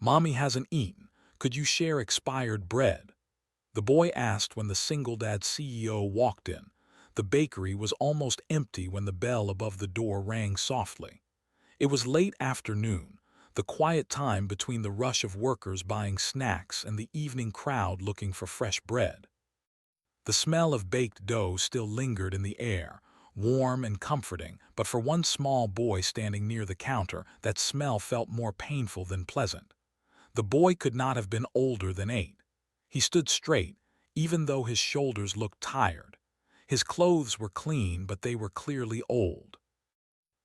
"Mommy hasn't eaten. Could you share expired bread?" The boy asked when the single-dad CEO walked in. The bakery was almost empty when the bell above the door rang softly. It was late afternoon, the quiet time between the rush of workers buying snacks and the evening crowd looking for fresh bread. The smell of baked dough still lingered in the air, warm and comforting, but for one small boy standing near the counter, that smell felt more painful than pleasant. The boy could not have been older than 8. He stood straight, even though his shoulders looked tired. His clothes were clean, but they were clearly old.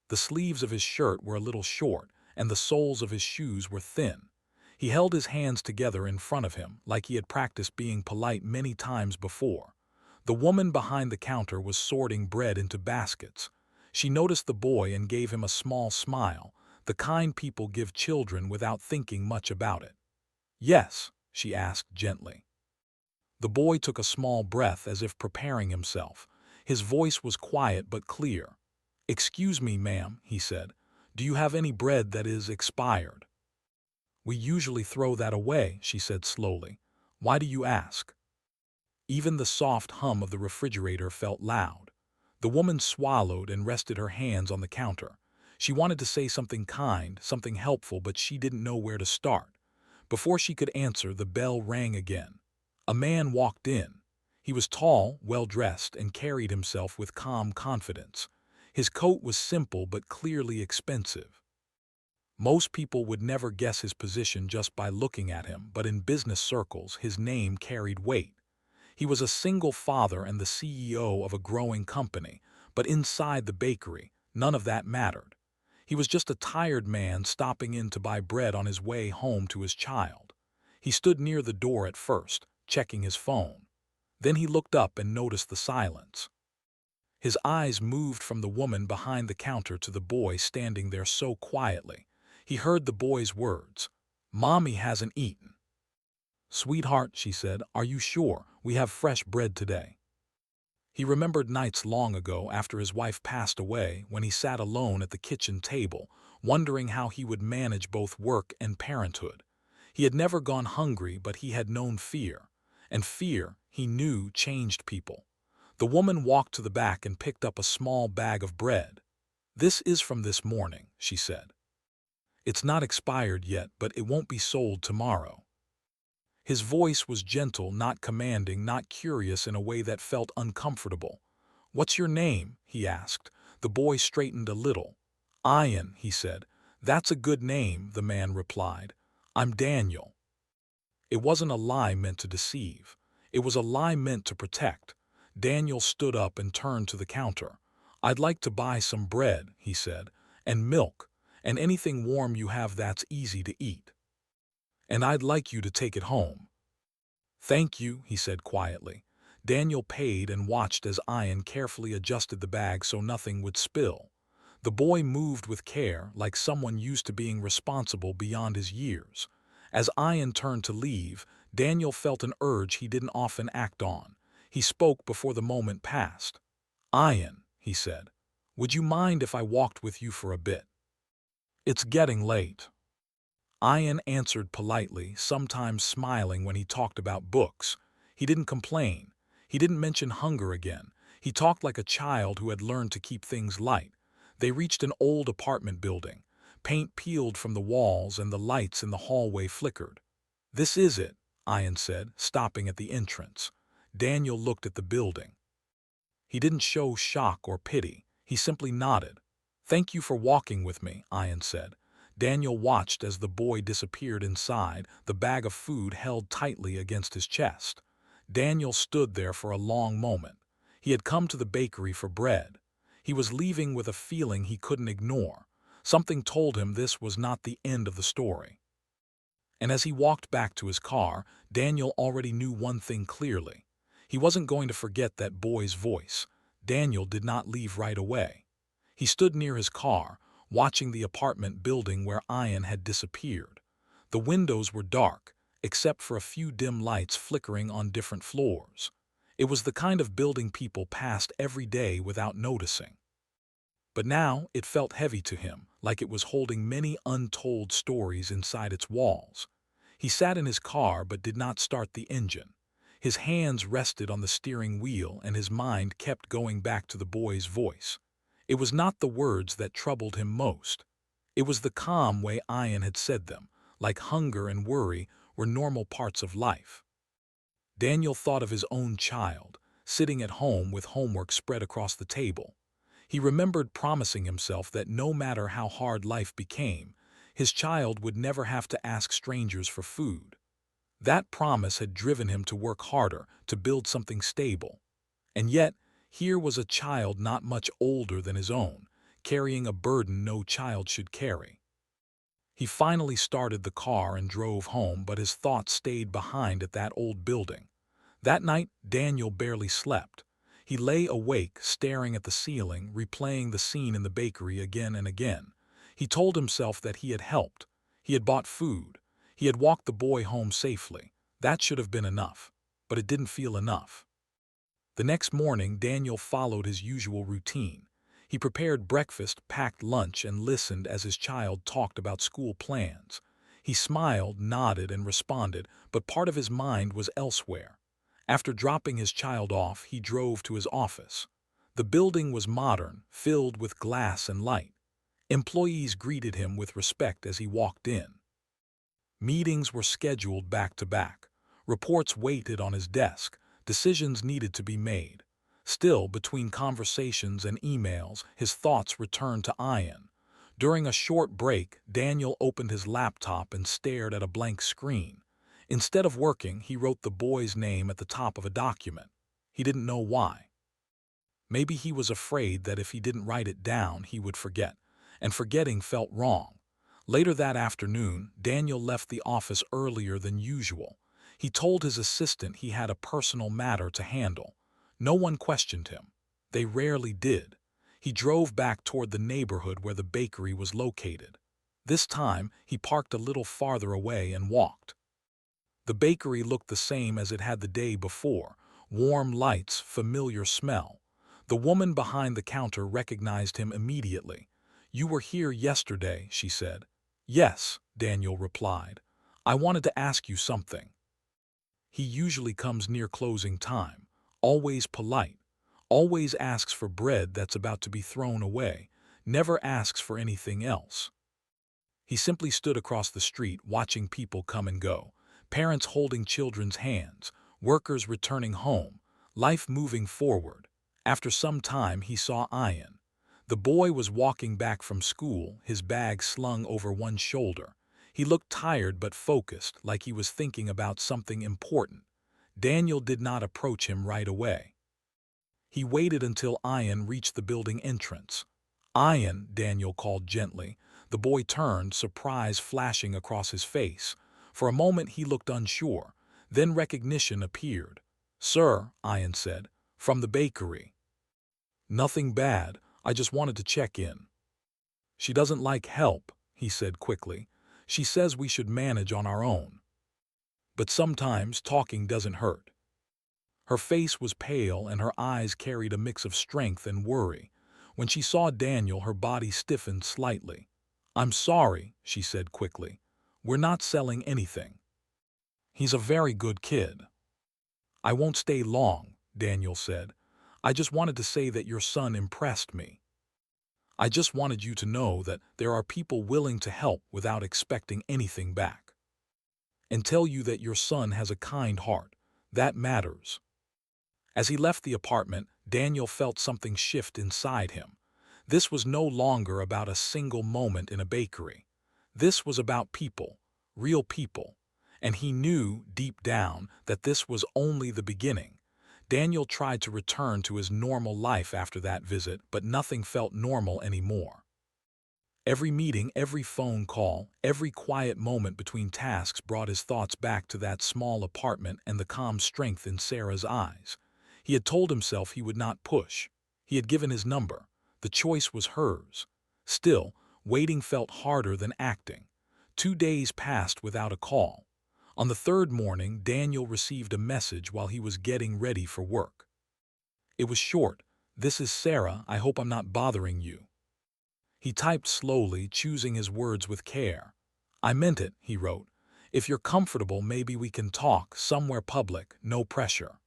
The sleeves of his shirt were a little short, and the soles of his shoes were thin. He held his hands together in front of him, like he had practiced being polite many times before. The woman behind the counter was sorting bread into baskets. She noticed the boy and gave him a small smile, the kind people give children without thinking much about it. "Yes?" she asked gently. The boy took a small breath as if preparing himself. His voice was quiet but clear. "Excuse me, ma'am," he said. "Do you have any bread that is expired?" "We usually throw that away," she said slowly. "Why do you ask?" Even the soft hum of the refrigerator felt loud. The woman swallowed and rested her hands on the counter. She wanted to say something kind, something helpful, but she didn't know where to start. Before she could answer, the bell rang again. A man walked in. He was tall, well-dressed, and carried himself with calm confidence. His coat was simple but clearly expensive. Most people would never guess his position just by looking at him, but in business circles, his name carried weight. He was a single father and the CEO of a growing company, but inside the bakery, none of that mattered. He was just a tired man stopping in to buy bread on his way home to his child. He stood near the door at first, checking his phone. Then he looked up and noticed the silence. His eyes moved from the woman behind the counter to the boy standing there so quietly. He heard the boy's words. "Mommy hasn't eaten." "Sweetheart," she said, "are you sure? We have fresh bread today." He remembered nights long ago after his wife passed away when he sat alone at the kitchen table, wondering how he would manage both work and parenthood. He had never gone hungry, but he had known fear. And fear, he knew, changed people. The woman walked to the back and picked up a small bag of bread. "This is from this morning," she said. "It's not expired yet, but it won't be sold tomorrow." His voice was gentle, not commanding, not curious in a way that felt uncomfortable. "What's your name?" he asked. The boy straightened a little. "Ian," he said. "That's a good name," the man replied. "I'm Daniel." It wasn't a lie meant to deceive. It was a lie meant to protect. Daniel stood up and turned to the counter. "I'd like to buy some bread," he said, "and milk, and anything warm you have that's easy to eat. And I'd like you to take it home." "Thank you," he said quietly. Daniel paid and watched as Ian carefully adjusted the bag so nothing would spill. The boy moved with care, like someone used to being responsible beyond his years. As Ian turned to leave, Daniel felt an urge he didn't often act on. He spoke before the moment passed. "Ian," he said, "would you mind if I walked with you for a bit? It's getting late." Ian answered politely, sometimes smiling when he talked about books. He didn't complain. He didn't mention hunger again. He talked like a child who had learned to keep things light. They reached an old apartment building. Paint peeled from the walls and the lights in the hallway flickered. "This is it," Ian said, stopping at the entrance. Daniel looked at the building. He didn't show shock or pity. He simply nodded. "Thank you for walking with me," Ian said. Daniel watched as the boy disappeared inside, the bag of food held tightly against his chest. Daniel stood there for a long moment. He had come to the bakery for bread. He was leaving with a feeling he couldn't ignore. Something told him this was not the end of the story. And as he walked back to his car, Daniel already knew one thing clearly. He wasn't going to forget that boy's voice. Daniel did not leave right away. He stood near his car, watching the apartment building where Ian had disappeared. The windows were dark, except for a few dim lights flickering on different floors. It was the kind of building people passed every day without noticing. But now it felt heavy to him, like it was holding many untold stories inside its walls. He sat in his car but did not start the engine. His hands rested on the steering wheel and his mind kept going back to the boy's voice. It was not the words that troubled him most. It was the calm way Ian had said them, like hunger and worry were normal parts of life. Daniel thought of his own child, sitting at home with homework spread across the table. He remembered promising himself that no matter how hard life became, his child would never have to ask strangers for food. That promise had driven him to work harder, to build something stable. And yet, here was a child not much older than his own, carrying a burden no child should carry. He finally started the car and drove home, but his thoughts stayed behind at that old building. That night, Daniel barely slept. He lay awake, staring at the ceiling, replaying the scene in the bakery again and again. He told himself that he had helped. He had bought food. He had walked the boy home safely. That should have been enough. But it didn't feel enough. The next morning, Daniel followed his usual routine. He prepared breakfast, packed lunch, and listened as his child talked about school plans. He smiled, nodded, and responded, but part of his mind was elsewhere. After dropping his child off, he drove to his office. The building was modern, filled with glass and light. Employees greeted him with respect as he walked in. Meetings were scheduled back to back. Reports waited on his desk. Decisions needed to be made. Still, between conversations and emails, his thoughts returned to Ian. During a short break, Daniel opened his laptop and stared at a blank screen. Instead of working, he wrote the boy's name at the top of a document. He didn't know why. Maybe he was afraid that if he didn't write it down, he would forget, and forgetting felt wrong. Later that afternoon, Daniel left the office earlier than usual. He told his assistant he had a personal matter to handle. No one questioned him. They rarely did. He drove back toward the neighborhood where the bakery was located. This time, he parked a little farther away and walked. The bakery looked the same as it had the day before. Warm lights, familiar smell. The woman behind the counter recognized him immediately. "You were here yesterday," she said. "Yes," Daniel replied. "I wanted to ask you something." He usually comes near closing time, always polite, always asks for bread that's about to be thrown away, never asks for anything else. He simply stood across the street watching people come and go, parents holding children's hands, workers returning home, life moving forward. After some time, he saw Ian. The boy was walking back from school, his bag slung over one shoulder. He looked tired but focused, like he was thinking about something important. Daniel did not approach him right away. He waited until Ian reached the building entrance. "Ian," Daniel called gently. The boy turned, surprise flashing across his face. For a moment he looked unsure. Then recognition appeared. "Sir," Ian said, "from the bakery." "Nothing bad. I just wanted to check in." "She doesn't like help," he said quickly. "She says we should manage on our own. But sometimes talking doesn't hurt." Her face was pale and her eyes carried a mix of strength and worry. When she saw Daniel, her body stiffened slightly. "I'm sorry," she said quickly. "We're not selling anything. He's a very good kid." "I won't stay long," Daniel said. "I just wanted to say that your son impressed me. I just wanted you to know that there are people willing to help without expecting anything back. And tell you that your son has a kind heart. That matters." As he left the apartment, Daniel felt something shift inside him. This was no longer about a single moment in a bakery. This was about people, real people. And he knew, deep down, that this was only the beginning. Daniel tried to return to his normal life after that visit, but nothing felt normal anymore. Every meeting, every phone call, every quiet moment between tasks brought his thoughts back to that small apartment and the calm strength in Sarah's eyes. He had told himself he would not push. He had given his number. The choice was hers. Still, waiting felt harder than acting. 2 days passed without a call. On the third morning, Daniel received a message while he was getting ready for work. It was short. "This is Sarah. I hope I'm not bothering you." He typed slowly, choosing his words with care. "I meant it," he wrote. "If you're comfortable, maybe we can talk, somewhere public, no pressure."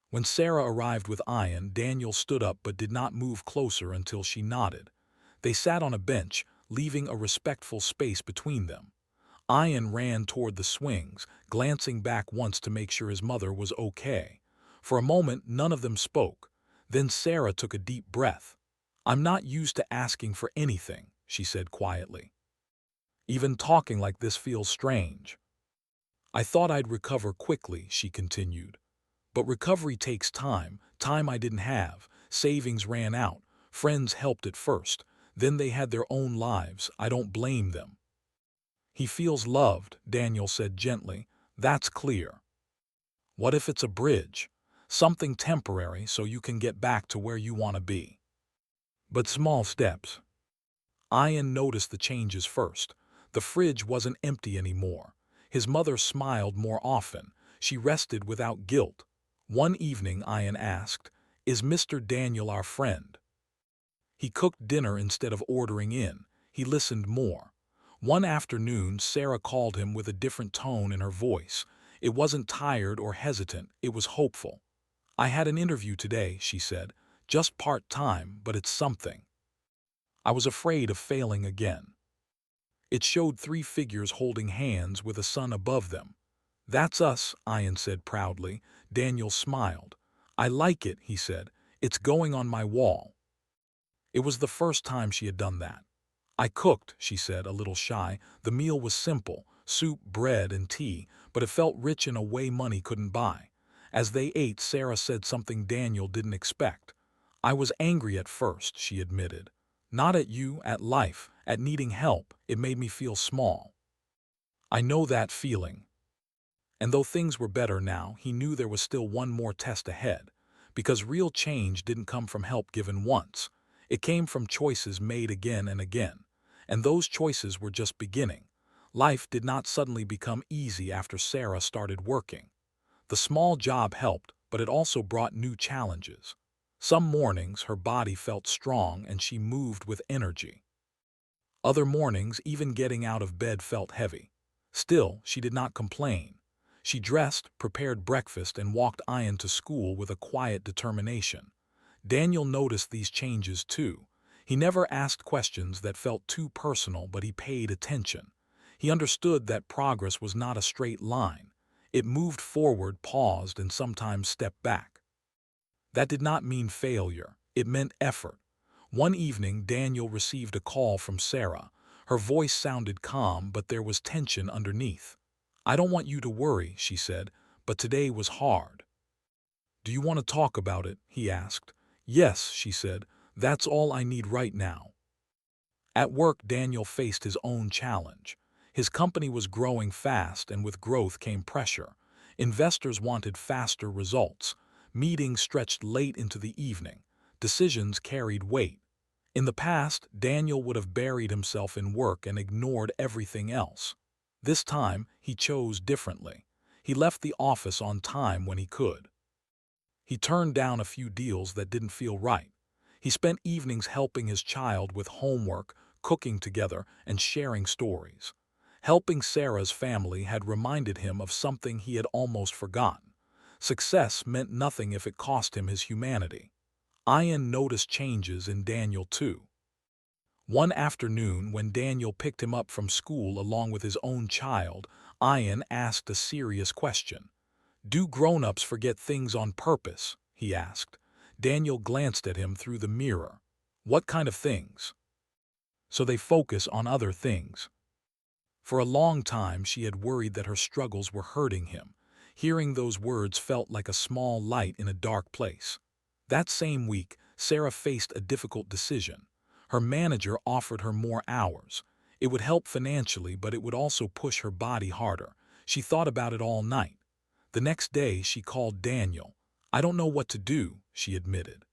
When Sarah arrived with Ian, Daniel stood up but did not move closer until she nodded. They sat on a bench, leaving a respectful space between them. Ian ran toward the swings, glancing back once to make sure his mother was okay. For a moment, none of them spoke. Then Sarah took a deep breath. "I'm not used to asking for anything," she said quietly. "Even talking like this feels strange." "I thought I'd recover quickly," she continued. "But recovery takes time, time I didn't have. Savings ran out. Friends helped at first. Then they had their own lives. I don't blame them." "He feels loved," Daniel said gently. "That's clear. What if it's a bridge? Something temporary so you can get back to where you want to be. But small steps." Ian noticed the changes first. The fridge wasn't empty anymore. His mother smiled more often. She rested without guilt. One evening, Ian asked, "Is Mr. Daniel our friend?" He cooked dinner instead of ordering in. He listened more. One afternoon, Sarah called him with a different tone in her voice. It wasn't tired or hesitant, it was hopeful. "I had an interview today," she said. "Just part-time, but it's something. I was afraid of failing again." It showed three figures holding hands with a sun above them. "That's us," Ian said proudly. Daniel smiled. "I like it," he said. "It's going on my wall." It was the first time she had done that. "I cooked," she said, a little shy. "The meal was simple, soup, bread, and tea, but it felt rich in a way money couldn't buy." As they ate, Sarah said something Daniel didn't expect. "I was angry at first," she admitted. "Not at you, at life, at needing help. It made me feel small." "I know that feeling." And though things were better now, he knew there was still one more test ahead. Because real change didn't come from help given once. It came from choices made again and again. And those choices were just beginning. Life did not suddenly become easy after Sarah started working. The small job helped, but it also brought new challenges. Some mornings her body felt strong and she moved with energy. Other mornings, even getting out of bed felt heavy. Still, she did not complain. She dressed, prepared breakfast, and walked Ian to school with a quiet determination. Daniel noticed these changes too. He never asked questions that felt too personal, but he paid attention. He understood that progress was not a straight line. It moved forward, paused, and sometimes stepped back. That did not mean failure. It meant effort. One evening, Daniel received a call from Sarah. Her voice sounded calm, but there was tension underneath. "I don't want you to worry," she said, "but today was hard." "Do you want to talk about it?" he asked. "Yes," she said. "That's all I need right now." At work, Daniel faced his own challenge. His company was growing fast, and with growth came pressure. Investors wanted faster results. Meetings stretched late into the evening. Decisions carried weight. In the past, Daniel would have buried himself in work and ignored everything else. This time, he chose differently. He left the office on time when he could. He turned down a few deals that didn't feel right. He spent evenings helping his child with homework, cooking together, and sharing stories. Helping Sarah's family had reminded him of something he had almost forgotten. Success meant nothing if it cost him his humanity. Ian noticed changes in Daniel too. One afternoon, when Daniel picked him up from school along with his own child, Ian asked a serious question. "Do grown-ups forget things on purpose?" he asked. Daniel glanced at him through the mirror. "What kind of things?" "So they focus on other things." For a long time, she had worried that her struggles were hurting him. Hearing those words felt like a small light in a dark place. That same week, Sarah faced a difficult decision. Her manager offered her more hours. It would help financially, but it would also push her body harder. She thought about it all night. The next day, she called Daniel. "I don't know what to do," she admitted.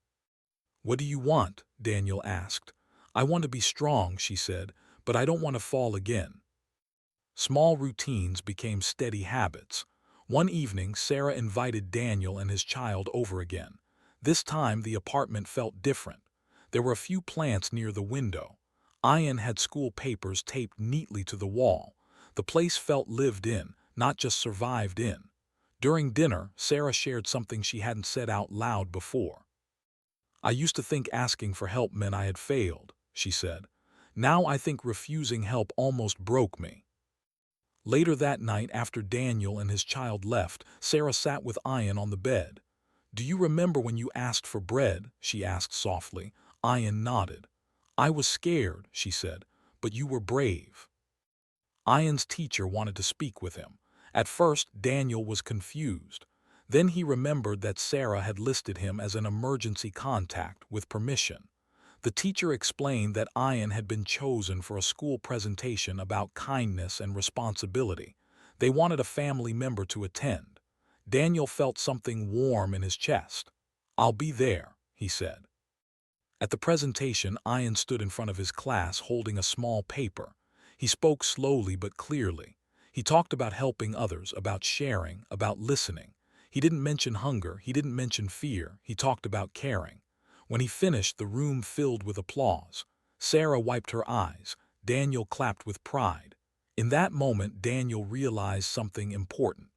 "What do you want?" Daniel asked. "I want to be strong," she said, "but I don't want to fall again." Small routines became steady habits. One evening, Sarah invited Daniel and his child over again. This time, the apartment felt different. There were a few plants near the window. Ian had school papers taped neatly to the wall. The place felt lived in, not just survived in. During dinner, Sarah shared something she hadn't said out loud before. "I used to think asking for help meant I had failed," she said. "Now I think refusing help almost broke me." Later that night, after Daniel and his child left, Sarah sat with Ian on the bed. "Do you remember when you asked for bread?" she asked softly. Ian nodded. "I was scared," she said, "but you were brave." Ian's teacher wanted to speak with him. At first, Daniel was confused. Then he remembered that Sarah had listed him as an emergency contact with permission. The teacher explained that Ian had been chosen for a school presentation about kindness and responsibility. They wanted a family member to attend. Daniel felt something warm in his chest. "I'll be there," he said. At the presentation, Ian stood in front of his class holding a small paper. He spoke slowly but clearly. He talked about helping others, about sharing, about listening. He didn't mention hunger, he didn't mention fear, he talked about caring. When he finished, the room filled with applause. Sarah wiped her eyes. Daniel clapped with pride. In that moment, Daniel realized something important.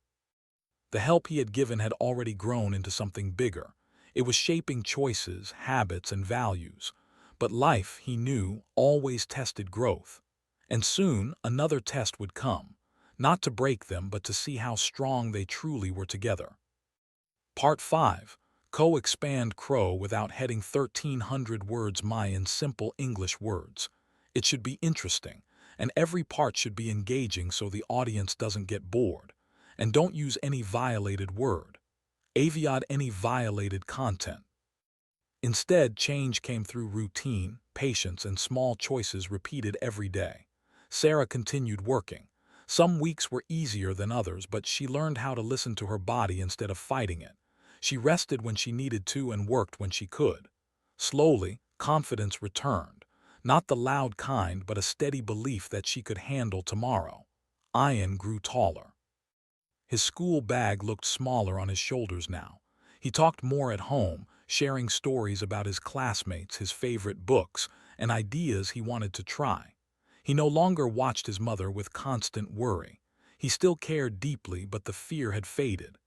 The help he had given had already grown into something bigger. It was shaping choices, habits, and values. But life, he knew, always tested growth. And soon, another test would come. Not to break them, but to see how strong they truly were together. Part 5. Co-expand Crow without heading 1,300 words in simple English words. It should be interesting, and every part should be engaging so the audience doesn't get bored. And don't use any violated word. Avoid any violated content. Instead, change came through routine, patience, and small choices repeated every day. Sarah continued working. Some weeks were easier than others, but she learned how to listen to her body instead of fighting it. She rested when she needed to and worked when she could. Slowly, confidence returned. Not the loud kind, but a steady belief that she could handle tomorrow. Ian grew taller. His school bag looked smaller on his shoulders now. He talked more at home, sharing stories about his classmates, his favorite books, and ideas he wanted to try. He no longer watched his mother with constant worry. He still cared deeply, but the fear had faded.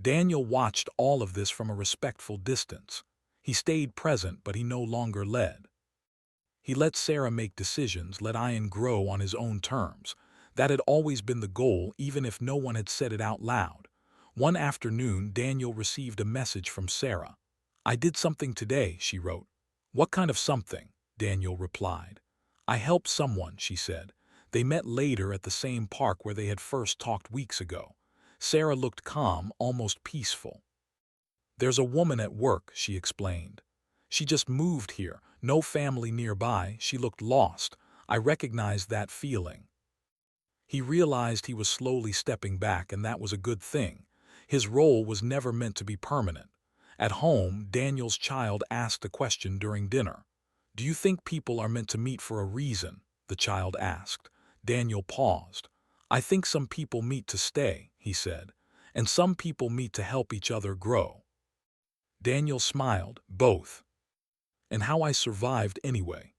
Daniel watched all of this from a respectful distance. He stayed present, but he no longer led. He let Sarah make decisions, let Ian grow on his own terms. That had always been the goal, even if no one had said it out loud. One afternoon, Daniel received a message from Sarah. "I did something today," she wrote. "What kind of something?" Daniel replied. "I helped someone," she said. They met later at the same park where they had first talked weeks ago. Sarah looked calm, almost peaceful. "There's a woman at work," she explained. "She just moved here, no family nearby." She looked lost. I recognized that feeling. He realized he was slowly stepping back, and that was a good thing. His role was never meant to be permanent. At home, Daniel's child asked a question during dinner. "Do you think people are meant to meet for a reason?" the child asked. Daniel paused. "I think some people meet to stay," he said, "and some people meet to help each other grow." Daniel smiled. "Both. And how I survived anyway."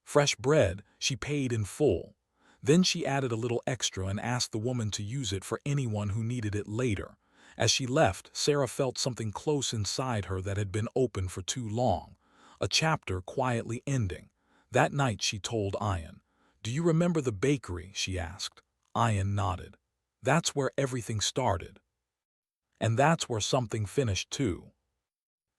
Fresh bread, she paid in full. Then she added a little extra and asked the woman to use it for anyone who needed it later. As she left, Sarah felt something close inside her that had been open for too long. A chapter quietly ending. That night she told Ian. "Do you remember the bakery?" she asked. Ian nodded. "That's where everything started. And that's where something finished too."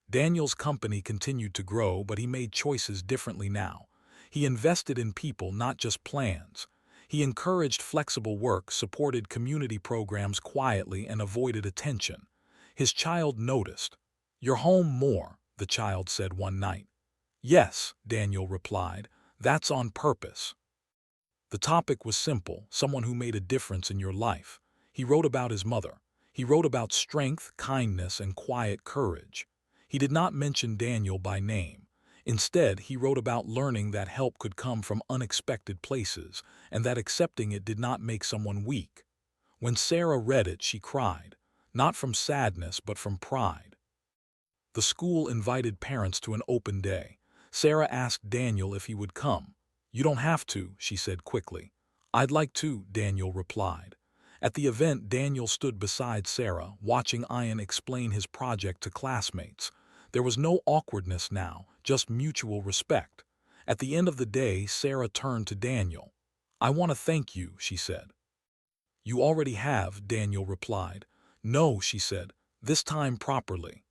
Daniel's company continued to grow, but he made choices differently now. He invested in people, not just plans. He encouraged flexible work, supported community programs quietly, and avoided attention. His child noticed. "You're home more," the child said one night. "Yes," Daniel replied. "That's on purpose." The topic was simple: someone who made a difference in your life. He wrote about his mother. He wrote about strength, kindness, and quiet courage. He did not mention Daniel by name. Instead, he wrote about learning that help could come from unexpected places, and that accepting it did not make someone weak. When Sarah read it, she cried, not from sadness but from pride. The school invited parents to an open day. Sarah asked Daniel if he would come. "You don't have to," she said quickly. "I'd like to," Daniel replied. At the event, Daniel stood beside Sarah, watching Ian explain his project to classmates. There was no awkwardness now, just mutual respect. At the end of the day, Sarah turned to Daniel. "I want to thank you," she said. "You already have," Daniel replied. "No," she said, "this time properly."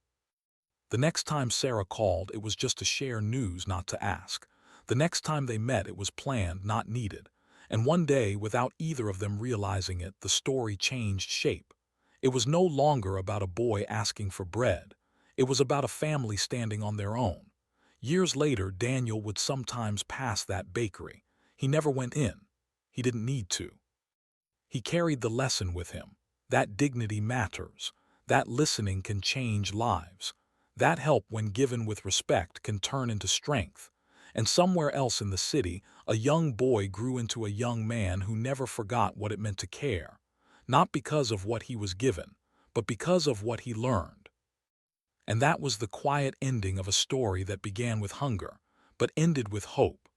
The next time Sarah called, it was just to share news, not to ask. The next time they met, it was planned, not needed. And one day, without either of them realizing it, the story changed shape. It was no longer about a boy asking for bread. It was about a family standing on their own. Years later, Daniel would sometimes pass that bakery. He never went in. He didn't need to. He carried the lesson with him. That dignity matters. That listening can change lives. That help, when given with respect, can turn into strength. And somewhere else in the city, a young boy grew into a young man who never forgot what it meant to care. Not because of what he was given, but because of what he learned. And that was the quiet ending of a story that began with hunger, but ended with hope.